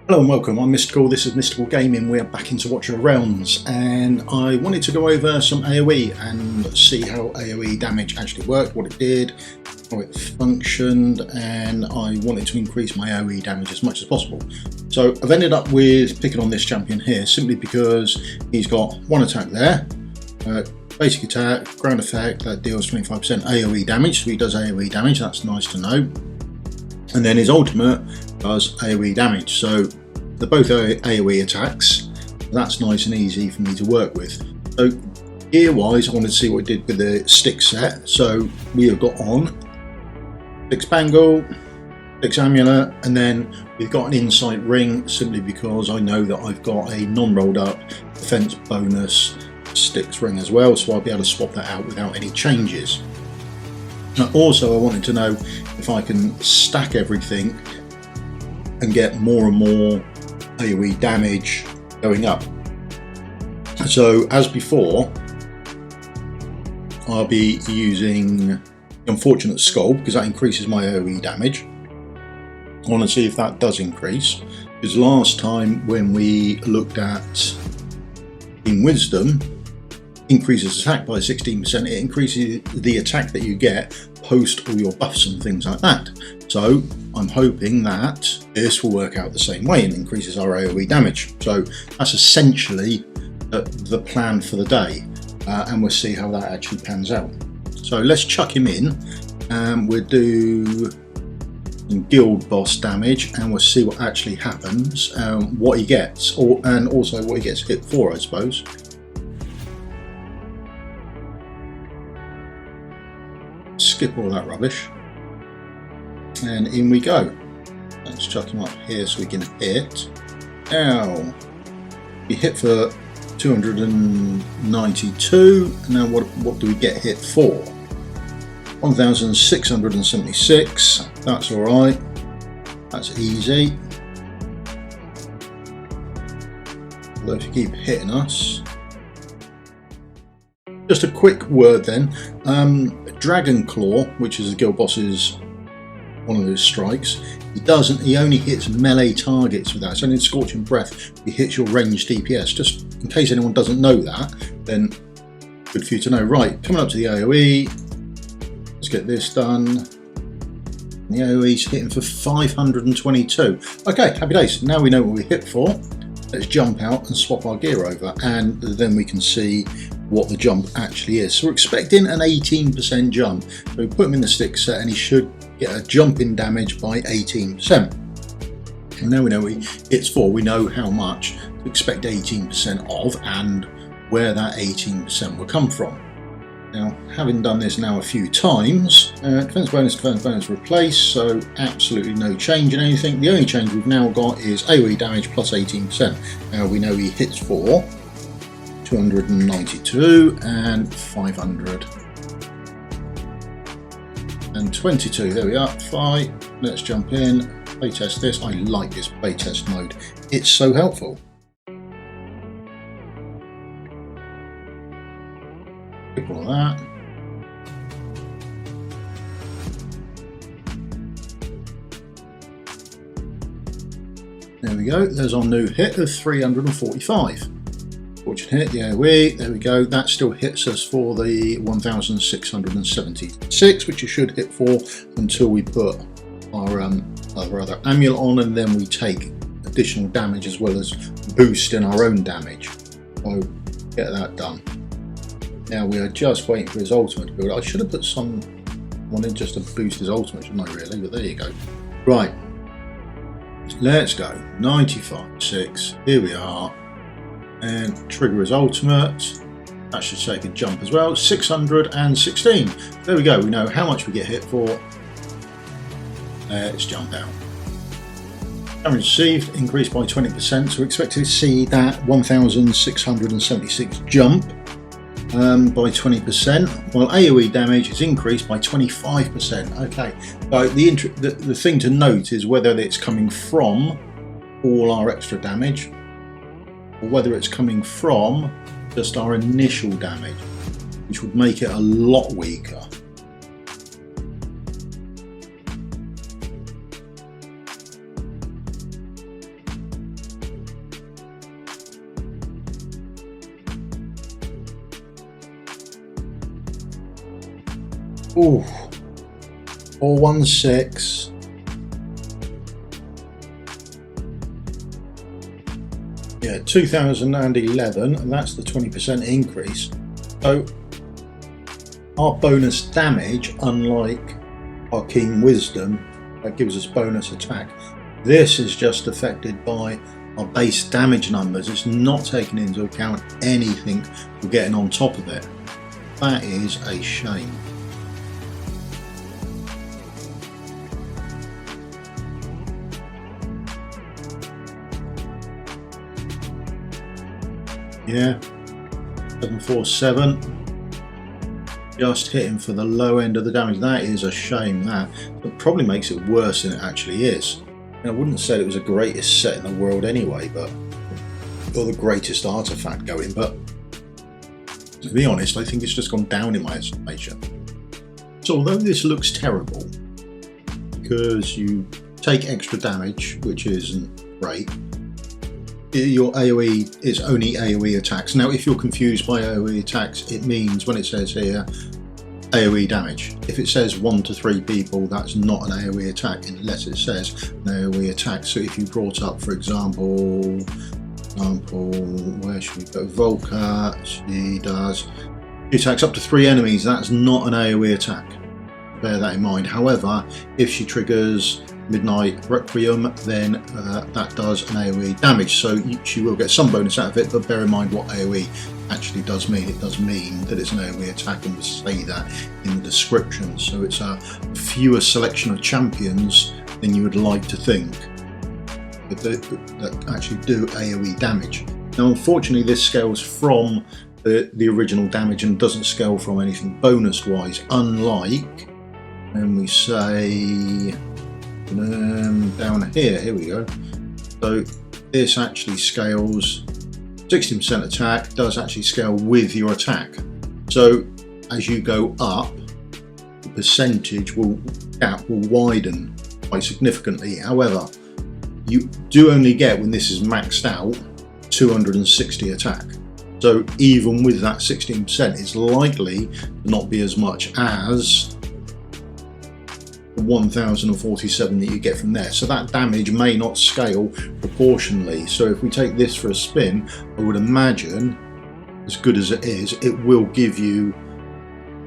Hello and welcome, I'm Mystical, this is Mystical Gaming, we're back into Watcher of Realms, and I wanted to go over some AoE and see how AoE damage actually worked, what it did, how it functioned, and I wanted to increase my AoE damage as much as possible. So I've ended up with picking on this champion here, simply because he's got one attack there, basic attack, ground effect, that deals 25% AoE damage, so he does AoE damage, that's nice to know. And then his ultimate does AoE damage, so they're both AoE attacks. That's nice and easy for me to work with. So gear wise, I wanted to see what it did with the Styx set. So we have got on Styx bangle, Styx amulet, and then we've got an insight ring simply because I know that I've got a non-rolled up defense bonus Styx ring as well, so I'll be able to swap that out without any changes. Now, also I wanted to know if I can stack everything and get more and more AoE damage going up. So as before, I'll be using the Unfortunate Skull because that increases my AoE damage. I want to see if that does increase, because last time when we looked at in Wisdom, increases attack by 16%, it increases the attack that you get post all your buffs and things like that. So I'm hoping that this will work out the same way and increases our AoE damage. So that's essentially the plan for the day, and we'll see how that actually pans out. So let's chuck him in and we'll do some guild boss damage and we'll see what actually happens, what he gets, and also what he gets hit for, I suppose. Skip all that rubbish and in we go. Let's chuck him up here so we can hit. Now we hit for 292. Now what do we get hit for? 1676. That's all right, that's easy. Although if you keep hitting us. Just a quick word then, Dragon Claw, which is the guild boss's one of his strikes, he only hits melee targets with that. It's only Scorching Breath, he hits your ranged DPS. Just in case anyone doesn't know that, then good for you to know. Right, coming up to the AoE, let's get this done. The AoE's hitting for 522. Okay, happy days. Now we know what we hit for. Let's jump out and swap our gear over, and then we can see what the jump actually is. So we're expecting an 18% jump. So we put him in the Styx set and he should get a jump in damage by 18%. And now we know what he hits for. We know how much to expect 18% of and where that 18% will come from. Now, having done this now a few times, defense bonus replace, so absolutely no change in anything. The only change we've now got is AoE damage plus 18%. Now we know he hits for 292 and 522. There we are. Fine. Let's jump in. Playtest this. I like this playtest mode. It's so helpful. Skip all of that. There we go. There's our new hit of 345. Fortune hit, the AoE, there we go. That still hits us for the 1676, which you should hit for until we put our other amulet on, and then we take additional damage as well as boosting our own damage. So get that done. Now we are just waiting for his ultimate to build. I should have put someone in just to boost his ultimate, shouldn't I really? But there you go. Right, let's go. 95.6, here we are. And trigger his ultimate. That should take a jump as well. 616. There we go. We know how much we get hit for. Let's jump out. Damage received increased by 20%. So we expect to see that 1676 jump by 20%. While AoE damage is increased by 25%. Okay. So the thing to note is whether it's coming from all our extra damage, or whether it's coming from just our initial damage, which would make it a lot weaker. Ooh, 416. Yeah, 2011, and that's the 20% increase. So our bonus damage, unlike Arcane Wisdom, that gives us bonus attack, this is just affected by our base damage numbers. It's not taking into account anything we're getting on top of it. That is a shame. Yeah, 747. Just hitting for the low end of the damage. That is a shame. That it probably makes it worse than it actually is. And I wouldn't say it was the greatest set in the world anyway, but or the greatest artifact going. But to be honest, I think it's just gone down in my estimation. So although this looks terrible because you take extra damage, which isn't great, your AoE is only AoE attacks. Now, if you're confused by AoE attacks, it means when it says here AoE damage, if it says 1 to 3 people, that's not an AoE attack unless it says an AoE attack. So if you brought up, for example, where should we go? Volca, she does, she attacks up to 3 enemies. That's not an AoE attack. Bear that in mind. However, if she triggers Midnight Requiem, then that does an AoE damage, so she will get some bonus out of it, but bear in mind what AoE actually does mean. It does mean that it's an AoE attack, and we'll say that in the description. So it's a fewer selection of champions than you would like to think that actually do AoE damage. Now unfortunately this scales from the original damage and doesn't scale from anything bonus wise, unlike when we say down here we go. So this actually scales 16% attack, does actually scale with your attack. So as you go up, the percentage gap will widen quite significantly. However, you do only get, when this is maxed out, 260 attack. So even with that 16%, it's likely to not be as much as 1047 that you get from there. So that damage may not scale proportionally. So if we take this for a spin, I would imagine, as good as it is, it will give you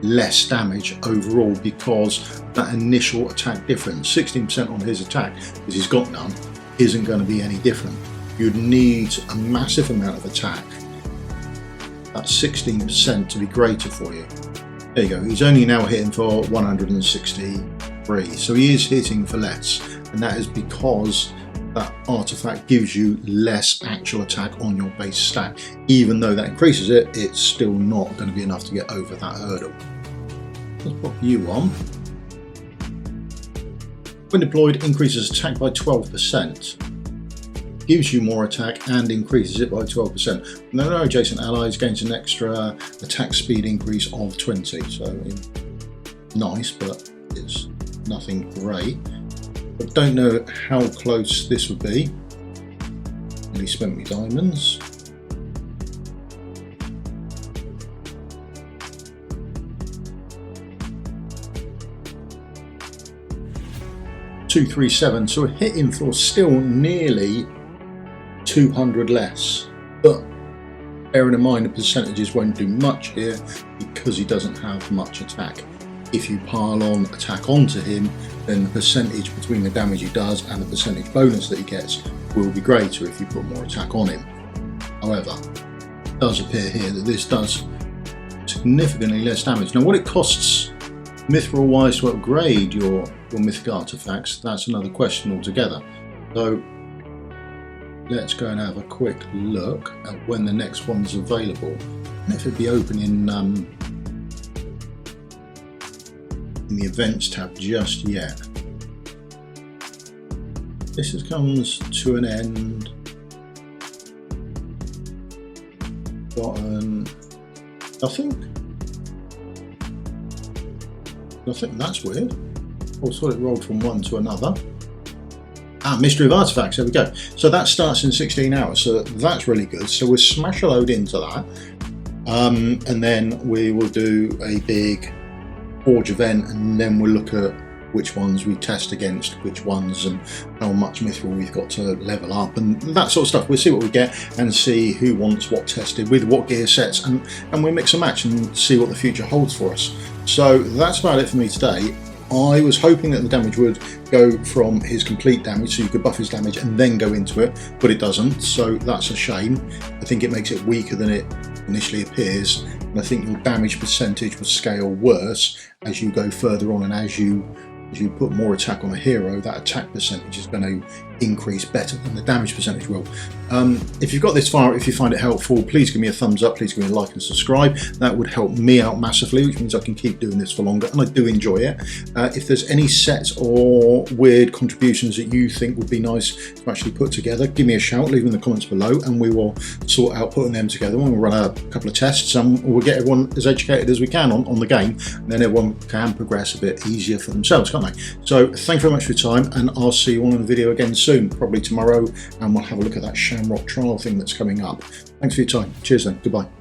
less damage overall, because that initial attack difference, 16% on his attack, because he's got none, isn't going to be any different. You'd need a massive amount of attack, that 16%, to be greater for you. There you go. He's only now hitting for 163, so he is hitting for less, and that is because that artifact gives you less actual attack on your base stat. Even though that increases it, it's still not going to be enough to get over that hurdle. Let's pop you on. When deployed, increases attack by 12%. Gives you more attack and increases it by 12%. No adjacent allies gains an extra attack speed increase of 20. So nice, but it's nothing great. I don't know how close this would be. Really spent me diamonds. $237, so we're hitting for still nearly 200 less, but bearing in mind the percentages won't do much here because he doesn't have much attack. If you pile on attack onto him, then the percentage between the damage he does and the percentage bonus that he gets will be greater if you put more attack on him. However, it does appear here that this does significantly less damage. Now what it costs mithril wise to upgrade your mythic artifacts, that's another question altogether. So let's go and have a quick look at when the next one's available, and if it'd be open in the events tab just yet. This comes to an end. Gotten nothing. That's weird. I thought it rolled from one to another. Mystery of artifacts, there we go. So that starts in 16 hours, so that's really good. So we'll smash a load into that, and then we will do a big forge event, and then we'll look at which ones we test against which ones and how much mithril we've got to level up and that sort of stuff. We'll see what we get and see who wants what tested with what gear sets, and we'll mix and match and see what the future holds for us. So that's about it for me today. I was hoping that the damage would go from his complete damage, so you could buff his damage and then go into it, but it doesn't, so that's a shame. I think it makes it weaker than it initially appears, and I think your damage percentage will scale worse as you go further on, and as you put more attack on a hero, that attack percentage is going to increase better than the damage percentage will. If you've got this far, if you find it helpful, please give me a thumbs up, please give me a like and subscribe. That would help me out massively, which means I can keep doing this for longer, and I do enjoy it. If there's any sets or weird contributions that you think would be nice to actually put together, give me a shout, leave them in the comments below, and we will sort out putting them together. We'll run a couple of tests and we'll get everyone as educated as we can on the game, and then everyone can progress a bit easier for themselves, can't they? So thank you very much for your time, and I'll see you all in the video again soon, probably tomorrow, and we'll have a look at that Shamrock trial thing that's coming up. Thanks for your time. Cheers then. Goodbye.